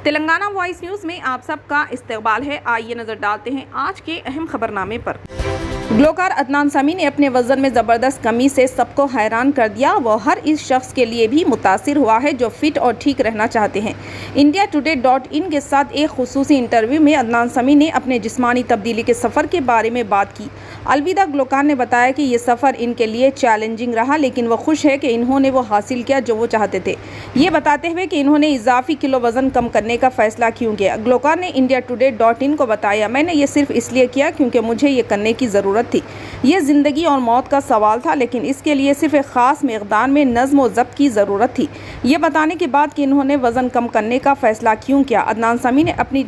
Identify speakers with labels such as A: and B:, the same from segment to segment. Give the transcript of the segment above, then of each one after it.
A: Telangana voice news में आप सबका इस्तकबाल है। आइए नजर डालते हैं आज के अहम खबरनामे पर। ग्लोकार अदनान समी ने अपने वजन में ज़बरदस्त कमी से सबको हैरान कर दिया। वो हर इस शख्स के लिए भी मुतासिर हुआ है जो फिट और ठीक रहना चाहते हैं। IndiaToday.in के साथ एक खुसूसी इंटरव्यू में अदनान समी ने अपने जिस्मानी तब्दीली के सफ़र के बारे में बात की। अलविदा ग्लोकार ने बताया कि ये सफ़र इनके लिए चैलेंजिंग रहा, लेकिन वो खुश है कि इन्होंने वो हासिल किया जो वो चाहते थे। ये बताते हुए कि इन्होंने इजाफी किलो वज़न कम करने का फ़ैसला क्यों किया। ग्लोकार ने IndiaToday.in को बताया, मैंने ये सिर्फ इसलिए किया क्योंकि मुझे ये करने की ज़रूरत थी। ये ज़िंदगी और मौत का सवाल था, लेकिन इसके लिए सिर्फ एक ख़ास मक़दार में नज़्म व ज़ब्त की ज़रूरत थी। ये बताने के बाद कि इन्होंने वज़न कम करने का फ़ैसला क्यों किया, अदनान समी ने अपनी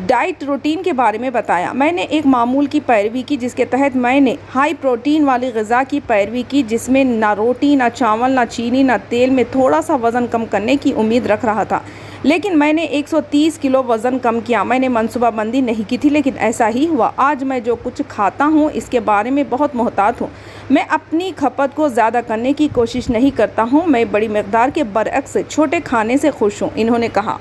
A: डाइट रूटीन के बारे में बताया। मैंने एक मामूल की पैरवी की जिसके तहत मैंने हाई प्रोटीन वाली ग़िज़ा की पैरवी की, जिसमें ना रोटी, ना चावल, ना चीनी, ना तेल में थोड़ा सा वज़न कम करने की उम्मीद रख रहा था, लेकिन मैंने 130 किलो वज़न कम किया। मैंने मनसूबाबंदी नहीं की थी, लेकिन ऐसा ही हुआ। आज मैं जो कुछ खाता हूँ इसके बारे में बहुत मोहतात हूँ। मैं अपनी खपत को ज़्यादा करने की कोशिश नहीं करता हूँ। मैं बड़ी मकदार के बरअक्स छोटे खाने से खुश हूँ, इन्होंने कहा।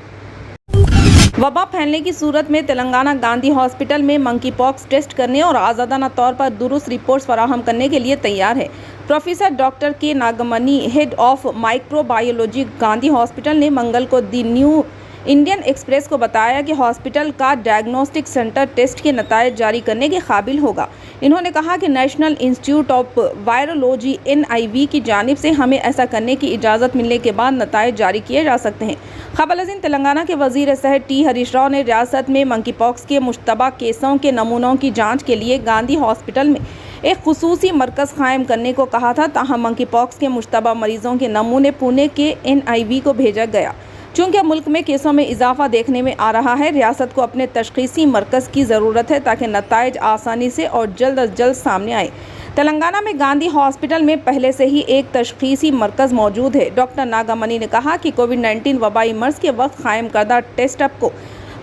A: वबा फैलने की सूरत में तेलंगाना गांधी हॉस्पिटल में मंकी पॉक्स टेस्ट करने और आज़ादाना तौर पर दुरुस्त रिपोर्ट्स फराहम करने के लिए तैयार है। प्रोफेसर डॉक्टर के Nagmani, head of microbiology, Gandhi hospital ने मंगल को द न्यू इंडियन एक्सप्रेस को बताया कि हॉस्पिटल का डायग्नोस्टिक सेंटर टेस्ट के नतायज जारी करने के काबिल होगा। इन्होंने कहा कि national institute of virology NIV की जानिब से हमें ऐसा करने की इजाज़त मिलने के बाद नतायज जारी किए जा सकते हैं। ख़बरअज़ीं तेलंगाना के वज़ीर सेहत T हरीश राव ने रियासत में मंकी पॉक्स के मुश्तबा केसों के नमूनों की जाँच के लिए गांधी हॉस्पिटल में एक खुसूसी मरकज़ कायम करने को कहा था। ताहम मंकी पॉक्स के मुश्तबा मरीज़ों के नमूने पुणे के NIV को भेजा गया। चूँकि मुल्क में केसों में इजाफा देखने में आ रहा है, रियासत को अपने तशख़ीसी मरकज़ की ज़रूरत है ताकि नताइज आसानी से और जल्द अज जल्द सामने आए। तेलंगाना में गांधी हॉस्पिटल में पहले से ही एक तशख़ीसी मरकज़ मौजूद है। डॉक्टर नागामनी ने कहा कि कोविड-19 वबाई मर्ज़ के वक्त कायम करदा टेस्ट अप को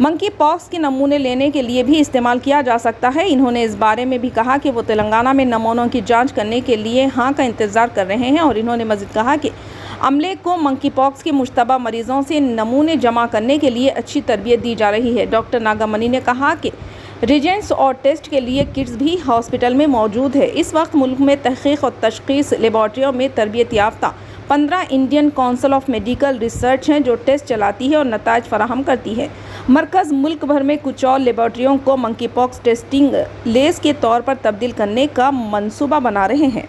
A: मंकी पॉक्स के नमूने लेने के लिए भी इस्तेमाल किया जा सकता है। इन्होंने इस बारे में भी कहा कि वो तेलंगाना में नमूनों की जांच करने के लिए हाँ का इंतज़ार कर रहे हैं, और इन्होंने मज़ीद कहा कि अमले को मंकी पॉक्स के मुश्तबा मरीज़ों से नमूने जमा करने के लिए अच्छी तरबियत दी जा रही है। डॉक्टर नागामनी ने कहा कि रिजेंट्स और टेस्ट के लिए किट्स भी हॉस्पिटल में मौजूद है। इस वक्त मुल्क में तहक़ीक़ और तशख़ीस लेबॉर्ट्रियों में तरबियत याफ्ता 15 Indian council of medical research हैं जो टेस्ट चलाती है और नताइज फराहम करती है। मरकज़ मुल्क भर में कुछ और लेबॉर्ट्रियों को मंकी पॉक्स टेस्टिंग लेस के तौर पर तब्दील करने का मंसूबा बना रहे हैं।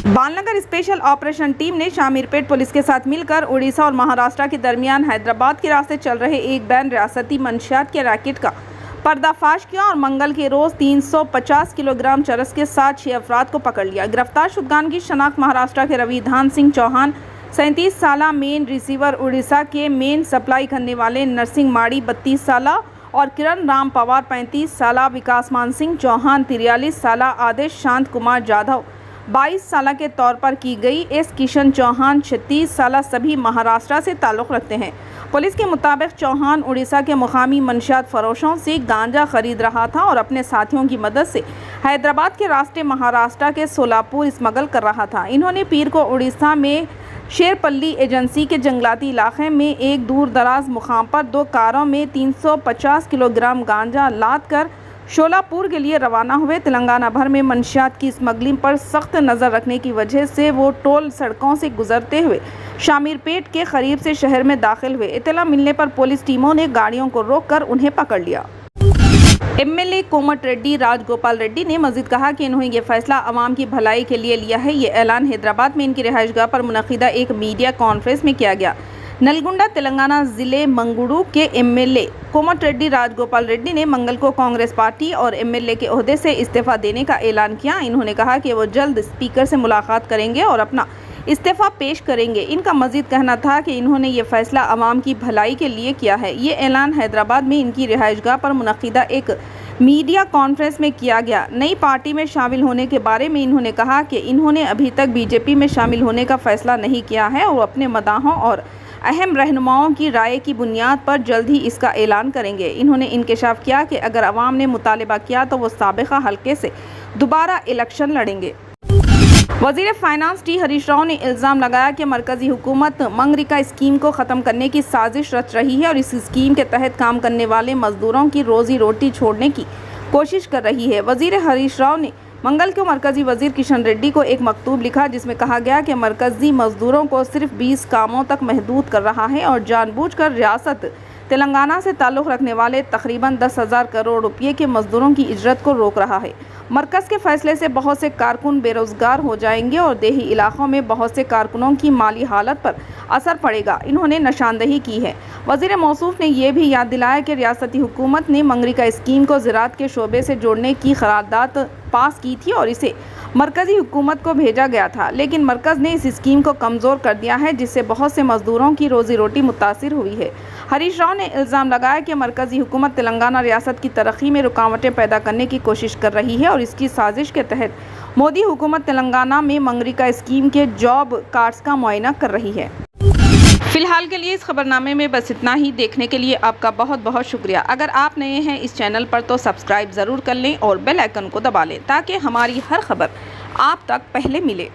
A: बालनगर स्पेशल ऑपरेशन टीम ने शामीरपेट पुलिस के साथ मिलकर उड़ीसा और महाराष्ट्र के दरमियान हैदराबाद के रास्ते चल रहे एक बैन रियासती मंशियात के रैकेट का पर्दाफाश किया और मंगल के रोज़ 350 किलोग्राम चरस के साथ 6 अफराद को पकड़ लिया। गिरफ्तार शुदगान की शनाख्त महाराष्ट्र के रविधान सिंह चौहान 37 साला मेन रिसीवर, उड़ीसा के मेन सप्लाई करने वाले नरसिंह माड़ी 32 साला और किरण राम पवार 35 साला, विकास मान सिंह चौहान 43 साला, आदेश शांत कुमार जाधव 22 साल के तौर पर की गई। एस किशन चौहान 36 साल सभी महाराष्ट्र से ताल्लुक़ रखते हैं। पुलिस के मुताबिक चौहान उड़ीसा के मुकामी मंशियात फरोशों से गांजा खरीद रहा था और अपने साथियों की मदद से हैदराबाद के रास्ते महाराष्ट्र के सोलापुर स्मगल कर रहा था। इन्होंने पीर को उड़ीसा में शेरपल्ली एजेंसी के जंगलाती इलाके में एक दूर दराज मुकाम पर 2 कारों में 350 किलोग्राम गांजा लाद कर शोलापुर के लिए रवाना हुए। तेलंगाना भर में मंशियात की स्मगलिंग पर सख्त नज़र रखने की वजह से वो टोल सड़कों से गुजरते हुए शामीरपेट के करीब से शहर में दाखिल हुए। इत्तला मिलने पर पुलिस टीमों ने गाड़ियों को रोककर उन्हें पकड़ लिया। MLA कोमट रेड्डी राजगोपाल रेड्डी ने मजीद कहा कि इन्होंने ये फैसला अवाम की भलाई के लिए लिया है। ये ऐलान हैदराबाद में इनकी रिहाइशगाह पर मुनक़िदा एक मीडिया कॉन्फ्रेंस में किया गया। नलगुंडा तेलंगाना ज़िले मंगुडू के MLA कोमट रेड्डी राजगोपाल रेड्डी ने मंगल को कांग्रेस पार्टी और MLA के ओहदे से इस्तीफ़ा देने का ऐलान किया। इन्होंने कहा कि वो जल्द स्पीकर से मुलाकात करेंगे और अपना इस्तीफ़ा पेश करेंगे। इनका मजीद कहना था कि इन्होंने ये फैसला अवाम की भलाई के लिए किया है। ये ऐलान हैदराबाद में इनकी रिहाइशगाह पर मुनक़िदा एक मीडिया कॉन्फ्रेंस में किया गया। नई पार्टी में शामिल होने के बारे में इन्होंने कहा कि इन्होंने अभी तक BJP में शामिल होने का फैसला नहीं किया है और अपने मदाहों और अहम रहनुमाओं की राय की बुनियाद पर जल्द ही इसका ऐलान करेंगे। इन्होंने इंकशाफ किया कि अगर अवाम ने मुतालबा किया तो वो साबिक़ा हल्के से दोबारा इलेक्शन लड़ेंगे। वजीर फाइनेंस टी हरीश राव ने इल्ज़ाम लगाया कि मरकजी हुकूमत मनरेगा स्कीम को ख़त्म करने की साजिश रच रही है और इस स्कीम के तहत काम करने वाले मजदूरों की रोजी रोटी छोड़ने की कोशिश कर रही है। वजीर हरीश राव ने मंगल को मरकजी वजीर किशन रेड्डी को एक मकतूब लिखा जिसमें कहा गया कि मरकजी मजदूरों को सिर्फ 20 कामों तक महदूद कर रहा है और जानबूझकर रियासत तेलंगाना से ताल्लुक़ रखने वाले तकरीबन 10,000 करोड़ रुपये के मजदूरों की इजरत को रोक रहा है। मरकज़ के फैसले से बहुत से कारकुन बेरोज़गार हो जाएंगे और देही इलाकों में बहुत से कारकुनों की माली हालत पर असर पड़ेगा। इन्होंने निशानदही की है। वज़ीर मौसूफ ने यह भी याद दिलाया कि रियासती हुकूमत ने मनरेगा स्कीम को ज़राअत के शोबे से जोड़ने की करारदाद पास की थी और इसे मरकज़ी हुकूमत को भेजा गया था, लेकिन मरकज़ ने इस स्कीम को कमज़ोर कर दिया है जिससे बहुत से मजदूरों की रोज़ी रोटी मुतासिर हुई है। हरीश राव ने इल्ज़ाम लगाया कि मरकज़ी हुकूमत तेलंगाना रियासत की तरक्की में रुकावटें पैदा करने की कोशिश कर रही है और इसकी साजिश के तहत मोदी हुकूमत तेलंगाना में मनरेगा स्कीम के जॉब कार्ड्स का मुआयना कर रही है। फिलहाल के लिए इस खबरनामे में बस इतना ही। देखने के लिए आपका बहुत बहुत शुक्रिया। अगर आप नए हैं इस चैनल पर तो सब्सक्राइब ज़रूर कर लें और बेल आइकन को दबा लें ताकि हमारी हर खबर आप तक पहले मिले।